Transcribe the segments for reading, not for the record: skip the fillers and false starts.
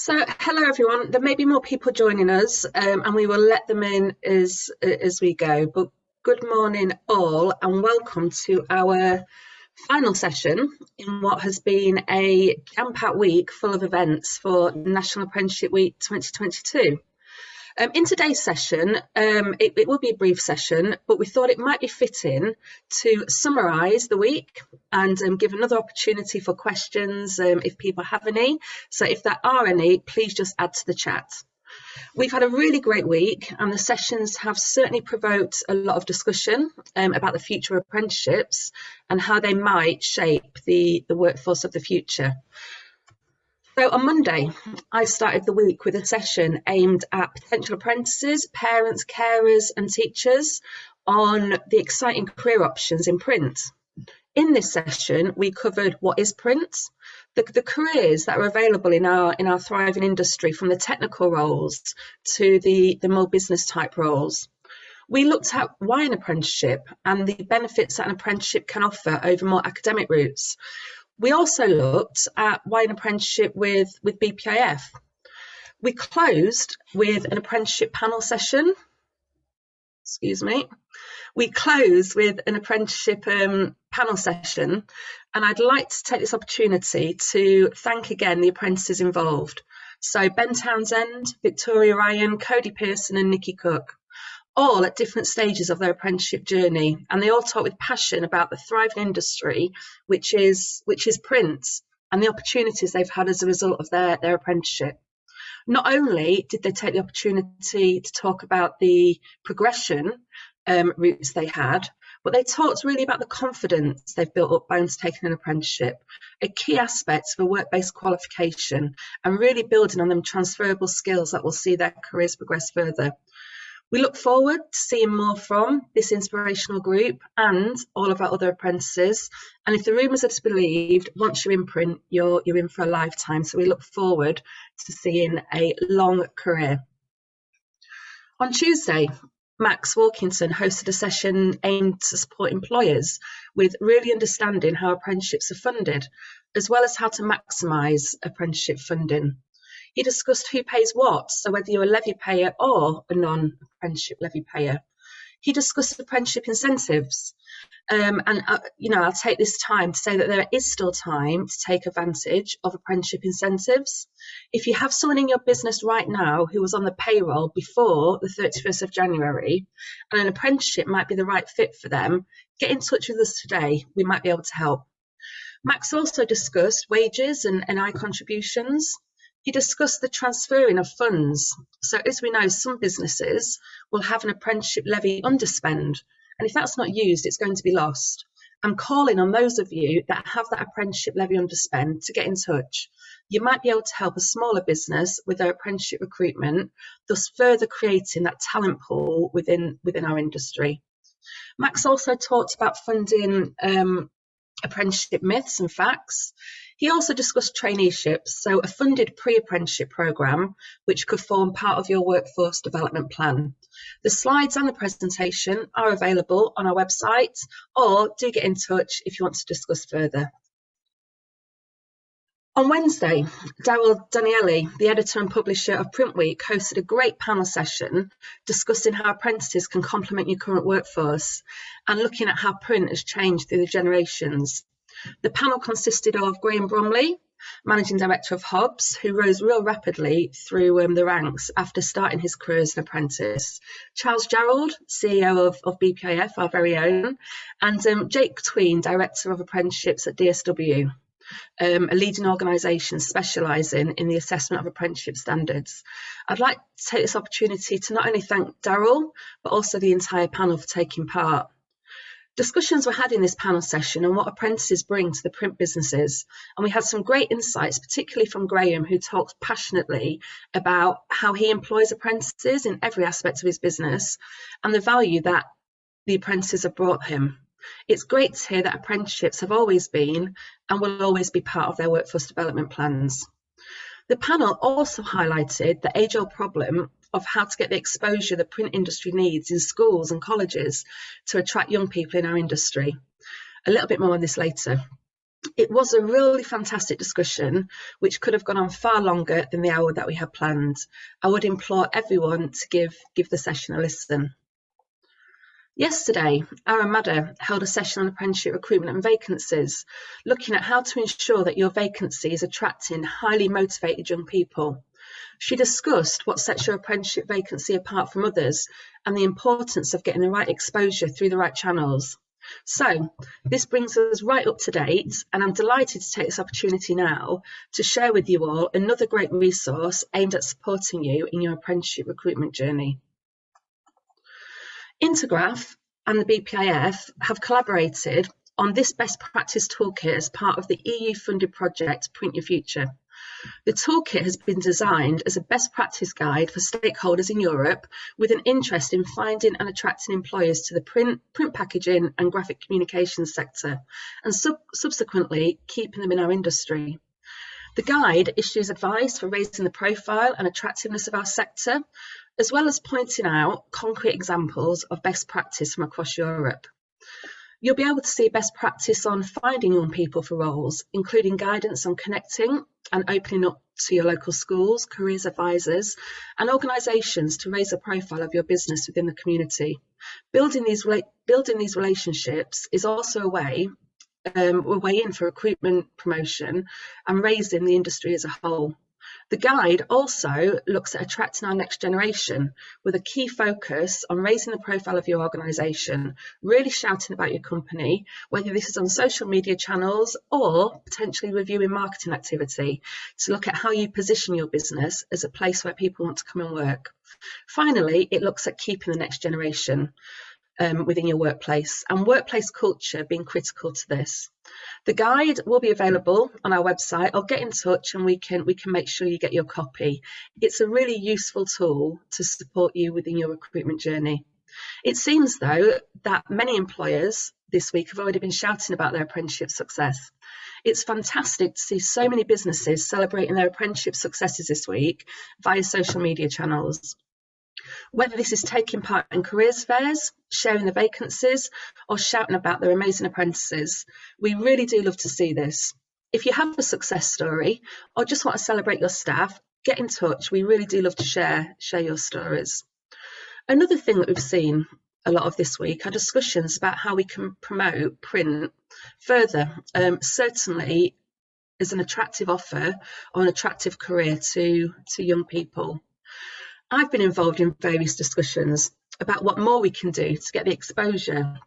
Hello everyone. There may be more people joining us, and we will let them in as we go. But good morning, all, and welcome to our final session in what has been a jam-packed week full of events for National Apprenticeship Week 2022. In today's session, it will be a brief session, but we thought it might be fitting to summarise the week and give another opportunity for questions if people have any. So if there are any, please just add to the chat. We've had a really great week, and the sessions have certainly provoked a lot of discussion about the future of apprenticeships and how they might shape the workforce of the future. So on Monday, I started the week with a session aimed at potential apprentices, parents, carers and teachers on the exciting career options in print. In this session, we covered what is print, the careers that are available in our thriving industry, from the technical roles to the more business type roles. We looked at why an apprenticeship and the benefits that an apprenticeship can offer over more academic routes. We also looked at why an apprenticeship with BPIF. We closed with an apprenticeship panel session. Excuse me. We closed with an apprenticeship panel session, and I'd like to take this opportunity to thank again the apprentices involved. So Ben Townsend, Victoria Ryan, Cody Pearson and Nikki Cook, all at different stages of their apprenticeship journey, and they all talk with passion about the thriving industry, which is print, and the opportunities they've had as a result of their apprenticeship. Not only did they take the opportunity to talk about the progression routes they had, but they talked really about the confidence they've built up by undertaking an apprenticeship, a key aspect of a work-based qualification, and really building on them transferable skills that will see their careers progress further. We look forward to seeing more from this inspirational group and all of our other apprentices. And if the rumours are to be believed, once you're in print, you're in for a lifetime. So we look forward to seeing a long career. On Tuesday, Max Walkington hosted a session aimed to support employers with really understanding how apprenticeships are funded, as well as how to maximise apprenticeship funding. He discussed who pays what, so whether you're a levy payer or a non-apprenticeship levy payer. He discussed apprenticeship incentives, I'll take this time to say that there is still time to take advantage of apprenticeship incentives. If you have someone in your business right now who was on the payroll before the 31st of January and an apprenticeship might be the right fit for them, get in touch with us today. We might be able to help. Max also discussed wages and NI contributions. He discussed the transferring of funds. So as we know, some businesses will have an apprenticeship levy underspend, and if that's not used, it's going to be lost. I'm calling on those of you that have that apprenticeship levy underspend to get in touch. You might be able to help a smaller business with their apprenticeship recruitment, thus further creating that talent pool within our industry. Max also talked about funding apprenticeship myths and facts. He also discussed traineeships, so a funded pre-apprenticeship programme which could form part of your workforce development plan. The slides and the presentation are available on our website, or do get in touch if you want to discuss further. On Wednesday, Daryl Danielli, the editor and publisher of Print Week, hosted a great panel session discussing how apprentices can complement your current workforce and looking at how print has changed through the generations. The panel consisted of Graham Bromley, Managing Director of Hobbs, who rose real rapidly through the ranks after starting his career as an apprentice, Charles Jarrold, CEO of BPIF, our very own, and Jake Tween, Director of Apprenticeships at DSW, a leading organisation specialising in the assessment of apprenticeship standards. I'd like to take this opportunity to not only thank Daryl, but also the entire panel for taking part. Discussions were had in this panel session on what apprentices bring to the print businesses, and we had some great insights, particularly from Graham, who talked passionately about how he employs apprentices in every aspect of his business and the value that the apprentices have brought him. It's great to hear that apprenticeships have always been and will always be part of their workforce development plans. The panel also highlighted the age-old problem of how to get the exposure the print industry needs in schools and colleges to attract young people in our industry. A little bit more on this later. It was a really fantastic discussion, which could have gone on far longer than the hour that we had planned. I would implore everyone to give the session a listen. Yesterday, Aramada held a session on apprenticeship recruitment and vacancies, looking at how to ensure that your vacancy is attracting highly motivated young people. She discussed what sets your apprenticeship vacancy apart from others and the importance of getting the right exposure through the right channels. So this brings us right up to date, and I'm delighted to take this opportunity now to share with you all another great resource aimed at supporting you in your apprenticeship recruitment journey. Intergraph and the BPIF have collaborated on this best practice toolkit as part of the EU-funded project Print Your Future. The toolkit has been designed as a best practice guide for stakeholders in Europe with an interest in finding and attracting employers to the print packaging and graphic communications sector, and subsequently keeping them in our industry. The guide issues advice for raising the profile and attractiveness of our sector, as well as pointing out concrete examples of best practice from across Europe. You'll be able to see best practice on finding young people for roles, including guidance on connecting and opening up to your local schools, careers advisors, and organisations to raise the profile of your business within the community. Building these relationships is also a way in for recruitment promotion and raising the industry as a whole. The guide also looks at attracting our next generation with a key focus on raising the profile of your organisation, really shouting about your company, whether this is on social media channels or potentially reviewing marketing activity to look at how you position your business as a place where people want to come and work. Finally, it looks at keeping the next generation within your workplace, and workplace culture being critical to this. The guide will be available on our website, or get in touch and we can make sure you get your copy. It's a really useful tool to support you within your recruitment journey. It seems though that many employers this week have already been shouting about their apprenticeship success. It's fantastic to see so many businesses celebrating their apprenticeship successes this week via social media channels. Whether this is taking part in careers fairs, sharing the vacancies, or shouting about their amazing apprentices, we really do love to see this. If you have a success story or just want to celebrate your staff, get in touch. We really do love to share your stories. Another thing that we've seen a lot of this week are discussions about how we can promote print further, certainly as an attractive offer or an attractive career to young people. I've been involved in various discussions about what more we can do to get the exposure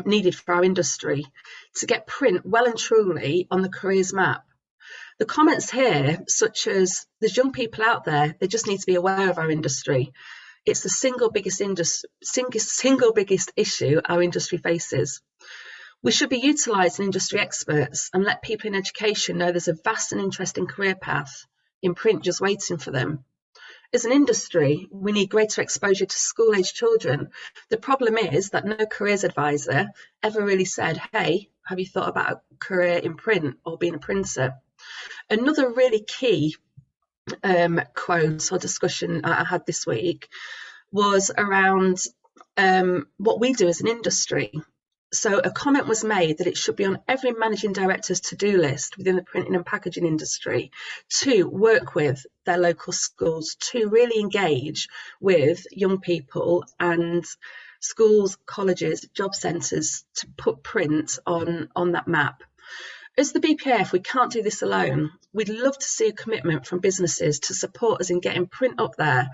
needed for our industry, to get print well and truly on the careers map. The comments here, such as there's young people out there, they just need to be aware of our industry. It's the single biggest issue our industry faces. We should be utilising industry experts and let people in education know there's a vast and interesting career path in print just waiting for them. As an industry, we need greater exposure to school-age children. The problem is that no careers advisor ever really said, hey, have you thought about a career in print or being a printer? Another really key quote or discussion I had this week was around what we do as an industry. So a comment was made that it should be on every managing director's to-do list within the printing and packaging industry to work with their local schools, to really engage with young people and schools, colleges, job centres to put print on that map. As the BPIF, we can't do this alone. We'd love to see a commitment from businesses to support us in getting print up there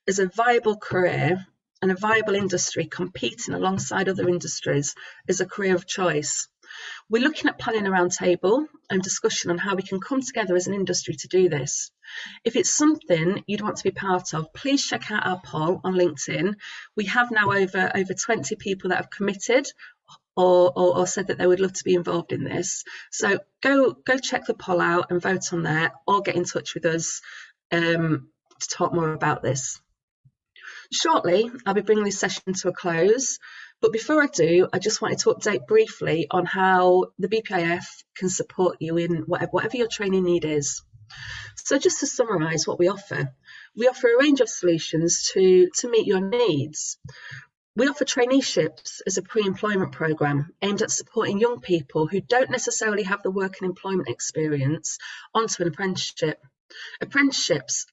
as a viable career and a viable industry competing alongside other industries as a career of choice. We're looking at planning a roundtable and discussion on how we can come together as an industry to do this. If it's something you'd want to be part of, please check out our poll on LinkedIn. We have now over 20 people that have committed or said that they would love to be involved in this. So go check the poll out and vote on there, or get in touch with us to talk more about this. Shortly, I'll be bringing this session to a close, but before I do, I just wanted to update briefly on how the BPIF can support you in whatever your training need is. So just to summarise what we offer a range of solutions to meet your needs. We offer traineeships as a pre-employment programme aimed at supporting young people who don't necessarily have the work and employment experience onto an apprenticeship. Apprenticeships,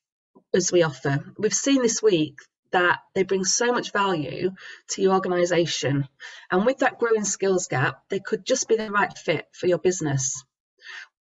as we offer, we've seen this week that they bring so much value to your organisation, and with that growing skills gap, they could just be the right fit for your business.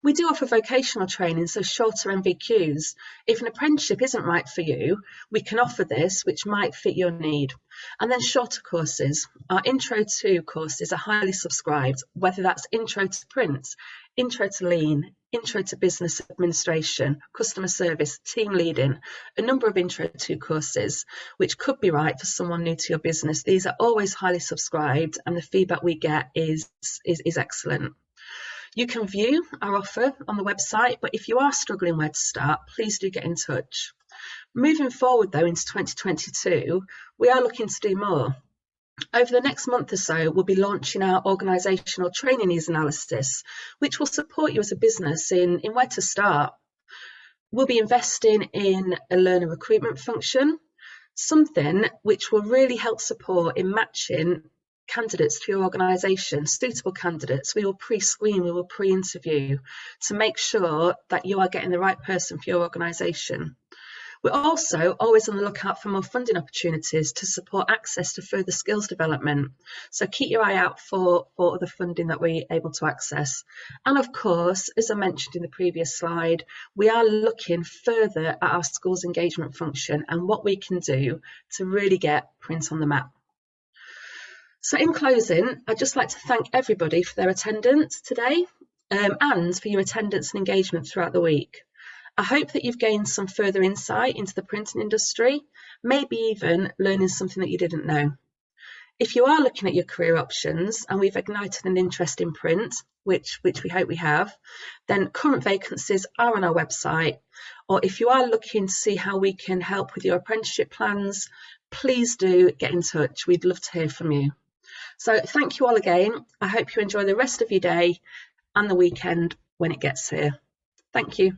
We do offer vocational training, so shorter MVQs. If an apprenticeship isn't right for you, we can offer this, which might fit your need. And then shorter courses. Our Intro to courses are highly subscribed, whether that's Intro to Print, Intro to Lean, Intro to Business Administration, Customer Service, Team Leading, a number of Intro to courses, which could be right for someone new to your business. These are always highly subscribed, and the feedback we get is excellent. You can view our offer on the website, but if you are struggling where to start, please do get in touch. Moving forward though into 2022, we are looking to do more. Over the next month or so, we'll be launching our organisational training needs analysis, which will support you as a business in where to start. We'll be investing in a learner recruitment function, something which will really help support in matching candidates to your organisation, suitable candidates. We will pre-screen, we will pre-interview to make sure that you are getting the right person for your organisation. We're also always on the lookout for more funding opportunities to support access to further skills development. So keep your eye out for the funding that we're able to access. And of course, as I mentioned in the previous slide, we are looking further at our schools engagement function and what we can do to really get print on the map. So in closing, I'd just like to thank everybody for their attendance today and for your attendance and engagement throughout the week. I hope that you've gained some further insight into the printing industry, maybe even learning something that you didn't know. If you are looking at your career options and we've ignited an interest in print, which we hope we have, then current vacancies are on our website. Or if you are looking to see how we can help with your apprenticeship plans, please do get in touch. We'd love to hear from you. So thank you all again. I hope you enjoy the rest of your day and the weekend when it gets here. Thank you.